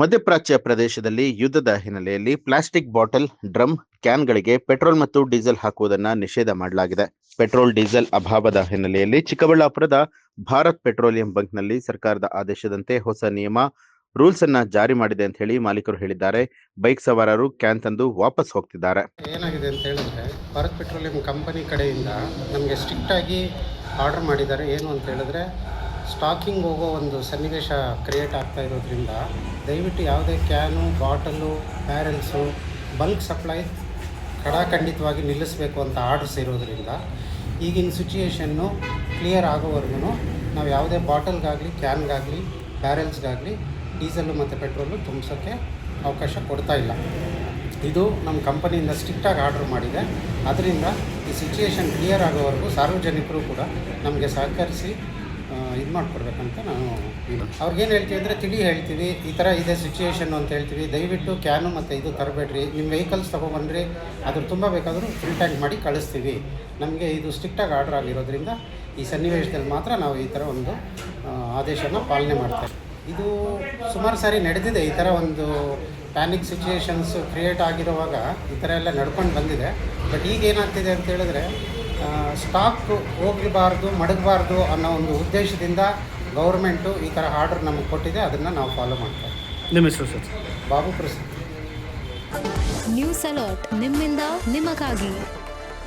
ಮಧ್ಯಪ್ರಾಚ್ಯ ಪ್ರದೇಶದಲ್ಲಿ ಯುದ್ಧದ ಹಿನ್ನೆಲೆಯಲ್ಲಿ ಪ್ಲಾಸ್ಟಿಕ್ ಬಾಟಲ್, ಡ್ರಮ್, ಕ್ಯಾನ್ಗಳಿಗೆ ಪೆಟ್ರೋಲ್ ಮತ್ತು ಡೀಸೆಲ್ ಹಾಕುವುದನ್ನು ನಿಷೇಧ ಮಾಡಲಾಗಿದೆ. ಪೆಟ್ರೋಲ್, ಡೀಸೆಲ್ ಅಭಾವದ ಹಿನ್ನೆಲೆಯಲ್ಲಿ ಚಿಕ್ಕಬಳ್ಳಾಪುರದ ಭಾರತ್ ಪೆಟ್ರೋಲಿಯಂ ಬಂಕ್ನಲ್ಲಿ ಸರ್ಕಾರದ ಆದೇಶದಂತೆ ಹೊಸ ನಿಯಮ, ರೂಲ್ಸ್ ಅನ್ನ ಜಾರಿ ಮಾಡಿದೆ ಅಂತ ಹೇಳಿ ಮಾಲೀಕರು ಹೇಳಿದ್ದಾರೆ. ಬೈಕ್ ಸವಾರರು ಕ್ಯಾನ್ ತಂದು ವಾಪಸ್ ಹೋಗ್ತಿದ್ದಾರೆ. ಏನಾಗಿದೆ ಅಂತ ಹೇಳಿದ್ರೆ, ಭಾರತ್ ಪೆಟ್ರೋಲಿಯಂ ಕಂಪನಿ ಕಡೆಯಿಂದ ನಮಗೆ ಸ್ಟ್ರಿಕ್ಟ್ ಆಗಿ ಆರ್ಡರ್ ಮಾಡಿದ್ದಾರೆ. ಏನು ಅಂತ ಹೇಳಿದ್ರೆ, ಸ್ಟಾಕಿಂಗ್ ಹೋಗೋ ಒಂದು ಸನ್ನಿವೇಶ ಕ್ರಿಯೇಟ್ ಆಗ್ತಾ ಇರೋದ್ರಿಂದ ದಯವಿಟ್ಟು ಯಾವುದೇ ಕ್ಯಾನು, ಬಾಟಲು, ಬ್ಯಾರೆಲ್ಸು, ಬಲ್ಕ್ ಸಪ್ಲೈ ಖಡಾಖಂಡಿತವಾಗಿ ನಿಲ್ಲಿಸಬೇಕು ಅಂತ ಆರ್ಡರ್ಸ್ ಇರೋದ್ರಿಂದ ಈಗಿನ ಸಿಚುಯೇಷನ್ನು ಕ್ಲಿಯರ್ ಆಗೋವರೆಗೂ ನಾವು ಯಾವುದೇ ಬಾಟಲ್ಗಾಗಲಿ, ಕ್ಯಾನ್ಗಾಗಲಿ, ಬ್ಯಾರೆಲ್ಸ್ಗಾಗಲಿ ಡೀಸೆಲ್ಲು ಮತ್ತು ಪೆಟ್ರೋಲು ತುಂಬಿಸೋಕ್ಕೆ ಅವಕಾಶ ಕೊಡ್ತಾ ಇಲ್ಲ. ಇದು ನಮ್ಮ ಕಂಪನಿಯಿಂದ ಸ್ಟ್ರಿಕ್ಟಾಗಿ ಆರ್ಡರ್ ಮಾಡಿದೆ. ಅದರಿಂದ ಈ ಸಿಚುಯೇಷನ್ ಕ್ಲಿಯರ್ ಆಗೋವರೆಗೂ ಸಾರ್ವಜನಿಕರು ಕೂಡ ನಮಗೆ ಸಹಕರಿಸಿ ಇದು ಮಾಡಿಕೊಡ್ಬೇಕಂತ ನಾನು ಅವ್ರಿಗೇನು ಹೇಳ್ತೀವಿ ಅಂದರೆ, ಹೇಳ್ತೀವಿ ಈ ಥರ ಇದೆ ಸಿಚುಯೇಷನ್ನು ಅಂತ ಹೇಳ್ತೀವಿ. ದಯವಿಟ್ಟು ಕ್ಯಾನು ಮತ್ತು ಇದು ತರಬೇಡ್ರಿ, ನಿಮ್ಮ ವೆಹಿಕಲ್ಸ್ ತೊಗೊಬಂದ್ರಿ, ಅದ್ರ ತುಂಬ ಬೇಕಾದರೂ ಫುಲ್ ಟ್ಯಾಂಕ್ ಮಾಡಿ ಕಳಿಸ್ತೀವಿ. ನಮಗೆ ಇದು ಸ್ಟ್ರಿಕ್ಟಾಗಿ ಆರ್ಡರ್ ಆಗಿರೋದ್ರಿಂದ ಈ ಸನ್ನಿವೇಶದಲ್ಲಿ ಮಾತ್ರ ನಾವು ಈ ಥರ ಒಂದು ಆದೇಶನ ಪಾಲನೆ ಮಾಡ್ತೇವೆ. ಇದು ಸುಮಾರು ಸಾರಿ ನಡೆದಿದೆ. ಈ ಥರ ಒಂದು ಪ್ಯಾನಿಕ್ ಸಿಚುಯೇಷನ್ಸ್ ಕ್ರಿಯೇಟ್ ಆಗಿರುವಾಗ ಈ ಥರ ಎಲ್ಲ ನಡ್ಕೊಂಡು ಬಂದಿದೆ. ಬಟ್ ಈಗ ಏನಾಗ್ತಿದೆ ಅಂತ ಹೇಳಿದ್ರೆ, ಸ್ಟಾಕ್ ಹೋಗಬಾರ್ದು, ಮಡಗಬಾರ್ದು ಅನ್ನೋ ಒಂದು ಉದ್ದೇಶದಿಂದ ಗೌರ್ಮೆಂಟು ಈ ಥರ ಆರ್ಡರ್ ನಮಗೆ ಕೊಟ್ಟಿದೆ. ಅದನ್ನು ನಾವು ಫಾಲೋ ಮಾಡ್ತೇವೆ. ನಿಮ್ಮ ಹೆಸರು sir? Babu Prasad. News alert, ನಿಮ್ಮಿಂದ ನಿಮಗಾಗಿ.